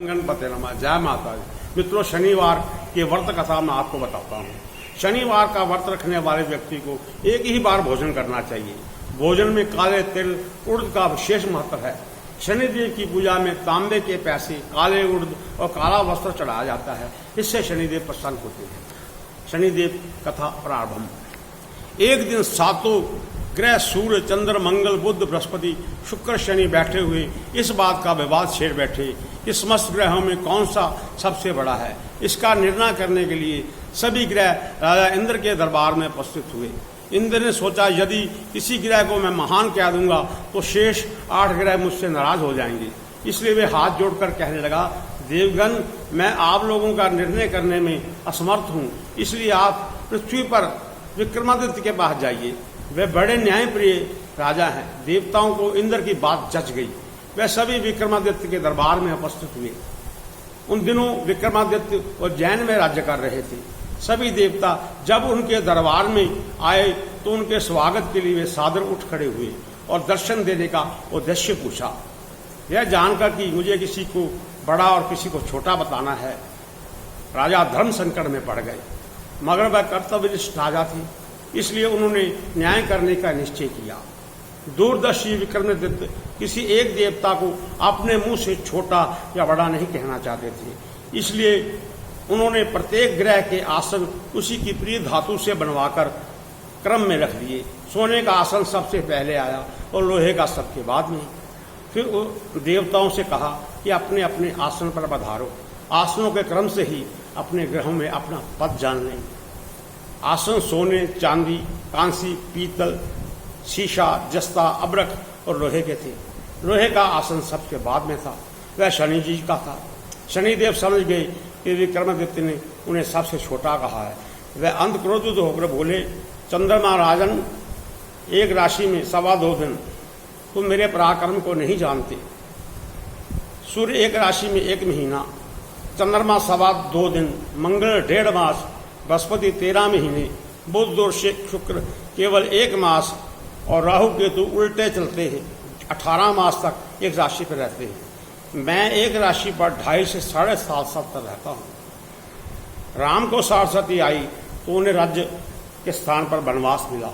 गणपति नमः। जय माता दी। मित्रों, शनिवार के व्रत कथा मैं आपको बताता हूँ। शनिवार का व्रत रखने वाले व्यक्ति को एक ही बार भोजन करना चाहिए। भोजन में काले तिल उड़द का विशेष महत्व है। शनिदेव की पूजा में तांबे के पैसे, काले उड़द और काला वस्त्र चढ़ाया जाता है। इससे शनिदेव प्रसन्न होते हैं। शनिदेव कथा प्रारंभ। एक दिन सातों ग्रह सूर्य, चंद्र, मंगल, बुध, बृहस्पति, शुक्र, शनि बैठे हुए इस बात का विवाद छेड़ बैठे कि समस्त ग्रहों में कौन सा सबसे बड़ा है। इसका निर्णय करने के लिए सभी ग्रह राजा इंद्र के दरबार में उपस्थित हुए। इंद्र ने सोचा, यदि किसी ग्रह को मैं महान कह दूंगा तो शेष 8 ग्रह मुझसे नाराज हो जाएंगे। इसलिए वे हाथ जोड़कर कहने लगा, देवगण, मैं आप लोगों का निर्णय करने में असमर्थ हूँ, इसलिए आप पृथ्वी पर विक्रमादित्य के पास जाइए। वे बड़े न्यायप्रिय राजा हैं। देवताओं को इंद्र की बात जच गई। वे सभी विक्रमादित्य के दरबार में उपस्थित हुए। उन दिनों विक्रमादित्य उज्जैन में राज्य कर रहे थे। सभी देवता जब उनके दरबार में आए तो उनके स्वागत के लिए वे सादर उठ खड़े हुए और दर्शन देने का उद्देश्य पूछा। यह जानकर कि मुझे किसी को बड़ा और किसी को छोटा बताना है, राजा धर्म संकट में पड़ गए। मगर वह कर्तव्यनिष्ठ राजा थे, इसलिए उन्होंने न्याय करने का निश्चय किया। दूरदर्शी विक्रमादित्य किसी एक देवता को अपने मुंह से छोटा या बड़ा नहीं कहना चाहते थे, इसलिए उन्होंने प्रत्येक ग्रह के आसन उसी की प्रिय धातु से बनवाकर क्रम में रख दिए। सोने का आसन सबसे पहले आया और लोहे का सबके बाद में। फिर देवताओं से कहा कि अपने अपने आसन पर पधारो। आसनों के क्रम से ही अपने ग्रहों में अपना पद जान लें। आसन सोने, चांदी, कांसी, पीतल, शीशा, जस्ता, अब्रक और लोहे के थे। लोहे का आसन सबसे बाद में था, वह शनि जी का था। शनिदेव समझ गए कि विक्रमादित्य ने उन्हें सबसे छोटा कहा है। वह अंत क्रोधित होकर बोले, चंद्रमा राजन, एक राशि में 2.25 दिन, तुम मेरे पराक्रम को नहीं जानते। सूर्य एक राशि में 1 महीना, चंद्रमा 2.25 दिन, मंगल 1.5 मास, बृहस्पति 13 महीने, बुध और शुक्र केवल 1 मास और राहु केतु उल्टे चलते हैं। 18 मास तक एक राशि पर रहते हैं। मैं एक राशि पर 2.5 से 7.5 साल तक रहता हूँ। राम को सरस्वती आई तो उन्हें राज्य के स्थान पर वनवास मिला,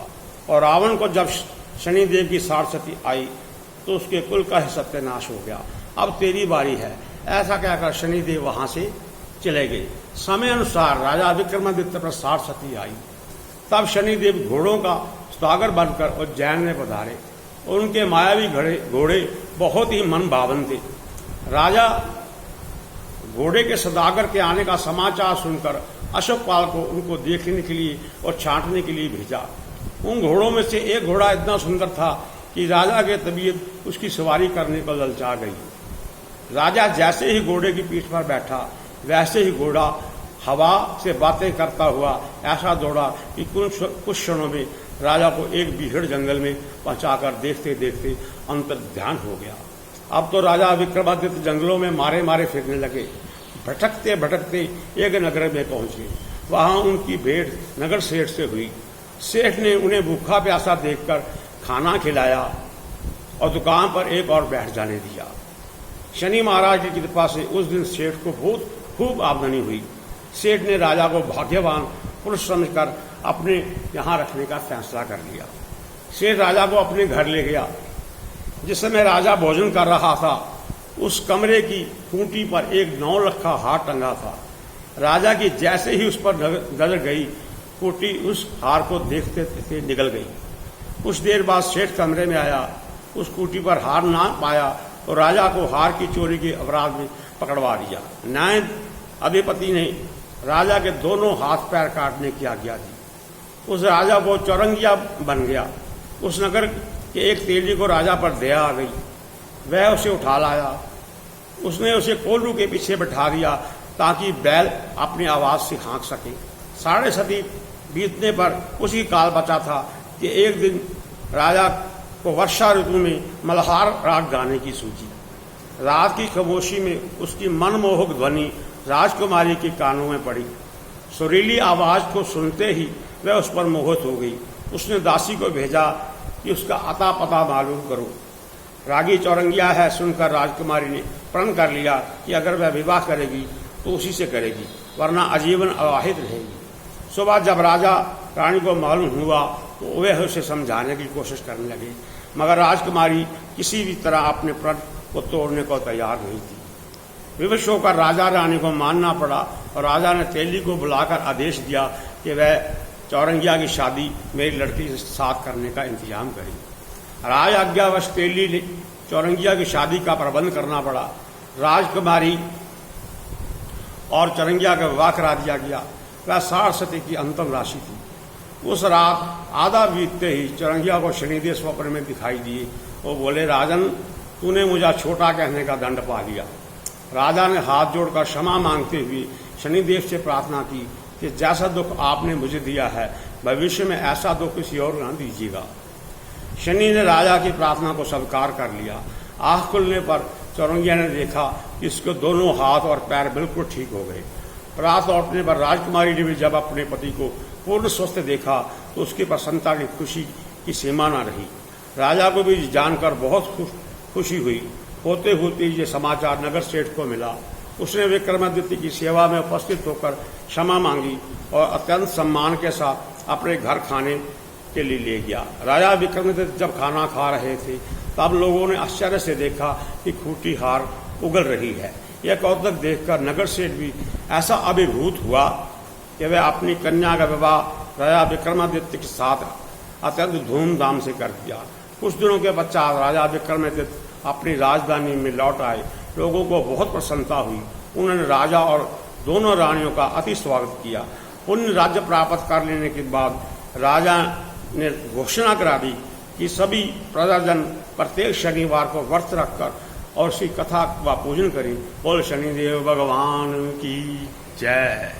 और रावण को जब शनिदेव की सरस्वती आई तो उसके कुल का ही सत्यानाश हो गया। अब तेरी बारी है। ऐसा कहकर शनिदेव वहां से चले गए। समय अनुसार राजा विक्रमादित्य पर सरस्वती आई। तब शनिदेव घोड़ों का स्वागत बनकर उज्जैन में पधारे और उनके मायावी घोड़े बहुत ही मन भावन थे। राजा घोड़े के सदागर के आने का समाचार सुनकर अशोकपाल को उनको देखने के लिए और छांटने के लिए भेजा। उन घोड़ों में से एक घोड़ा इतना सुंदर था कि राजा की तबीयत उसकी सवारी करने को ललचा गई। राजा जैसे ही घोड़े की पीठ पर बैठा, वैसे ही घोड़ा हवा से बातें करता हुआ ऐसा दौड़ा कि कुछ क्षणों में राजा को एक बीहड़ जंगल में पहुंचाकर देखते देखते अंतर्ध्यान हो गया। अब तो राजा विक्रमादित्य जंगलों में मारे मारे फिरने लगे। भटकते भटकते एक नगर में पहुंचे। वहां उनकी भेंट नगर सेठ से हुई। सेठ ने उन्हें भूखा प्यासा देखकर खाना खिलाया और दुकान पर एक और बैठ जाने दिया। शनि महाराज की कृपा से उस दिन सेठ को बहुत खूब आमदनी हुई। सेठ ने राजा को भाग्यवान पुरुष समझकर अपने यहाँ रखने का फैसला कर लिया। सेठ राजा को अपने घर ले गया। जिस समय राजा भोजन कर रहा था, उस कमरे की खूंटी पर एक 9 लख हार टंगा था। राजा की जैसे ही उस पर नजर गई, खूंटी उस हार को देखते देखते निगल गई। कुछ देर बाद सेठ कमरे में आया, उस खूंटी पर हार ना पाया तो राजा को हार की चोरी के अपराध में पकड़वा दिया। न्याय अधिपति ने राजा के दोनों हाथ पैर काटने की आज्ञा दी। उस राजा को चौरंगिया बन गया। उस नगर के एक तेली को राजा पर दया आ गई। वह उसे उठा लाया। उसने उसे कोल्लू के पीछे बैठा दिया ताकि बैल अपनी आवाज से हाँक सके। 7.5 बीतने पर उसी काल बचा था कि एक दिन राजा को वर्षा ऋतु में मल्हार राग गाने की सूझी। रात की खामोशी में उसकी मनमोहक ध्वनि राजकुमारी के कानों में पड़ी। सुरीली आवाज को सुनते ही वह उस पर मोहित हो गई। उसने दासी को भेजा कि उसका अता पता मालूम करो। रागी चौरंगिया है सुनकर राजकुमारी ने प्रण कर लिया कि अगर वह विवाह करेगी तो उसी से करेगी, वरना आजीवन अविवाहित रहेगी। सुबह जब राजा रानी को मालूम हुआ तो वह उसे समझाने की कोशिश करने लगे, मगर राजकुमारी किसी भी तरह अपने प्रण को तोड़ने को तैयार नहीं थी। विवश होकर राजा रानी को मानना पड़ा और राजा ने तेली को बुलाकर आदेश दिया कि वह चौरंगिया की शादी मेरी लड़की के साथ करने का इंतजाम करे। राज आज्ञावश तेली ने चौरंगिया की शादी का प्रबंध करना पड़ा। राजकुमारी और चौरंगिया का विवाह करा दिया गया। वह 60 सती की अंतिम राशि थी। उस रात आधा बीतते ही चौरंगिया को शनिदेव स्वप्न में दिखाई दिए। वो बोले, राजन, तूने मुझे छोटा कहने का दंड पा लिया। राजा ने हाथ जोड़कर क्षमा मांगते हुए शनिदेव से प्रार्थना की कि जैसा दुख आपने मुझे दिया है भविष्य में ऐसा दुख किसी और न दीजिएगा। शनि ने राजा की प्रार्थना को स्वीकार कर लिया। आँख खुलने पर चौरंगिया ने देखा कि उसके दोनों हाथ और पैर बिल्कुल ठीक हो गए। रात लौटने पर राजकुमारी ने भी जब अपने पति को पूर्ण स्वस्थ देखा तो उसकी प्रसन्नता की खुशी की सीमा न रही। राजा को भी जानकर बहुत खुशी हुई। होते होते ये समाचार नगर सेठ को मिला। उसने विक्रमादित्य की सेवा में उपस्थित होकर क्षमा मांगी और अत्यंत सम्मान के साथ अपने घर खाने के लिए ले गया। राजा विक्रमादित्य जब खाना खा रहे थे तब लोगों ने आश्चर्य से देखा कि खूंटी हार उगल रही है। यह कौतुक देखकर नगर सेठ भी ऐसा अभिभूत हुआ कि वह अपनी कन्या का विवाह राजा विक्रमादित्य के साथ अत्यंत धूमधाम से कर दिया। कुछ दिनों के पश्चात राजा विक्रमादित्य अपनी राजधानी में लौट आए। लोगों को बहुत प्रसन्नता हुई। उन्होंने राजा और दोनों रानियों का अति स्वागत किया। पुण्य राज्य प्राप्त कर लेने के बाद राजा ने घोषणा करा दी कि सभी प्रजाजन प्रत्येक शनिवार को व्रत रखकर और उसकी कथा व पूजन करें। बोल शनिदेव भगवान की जय।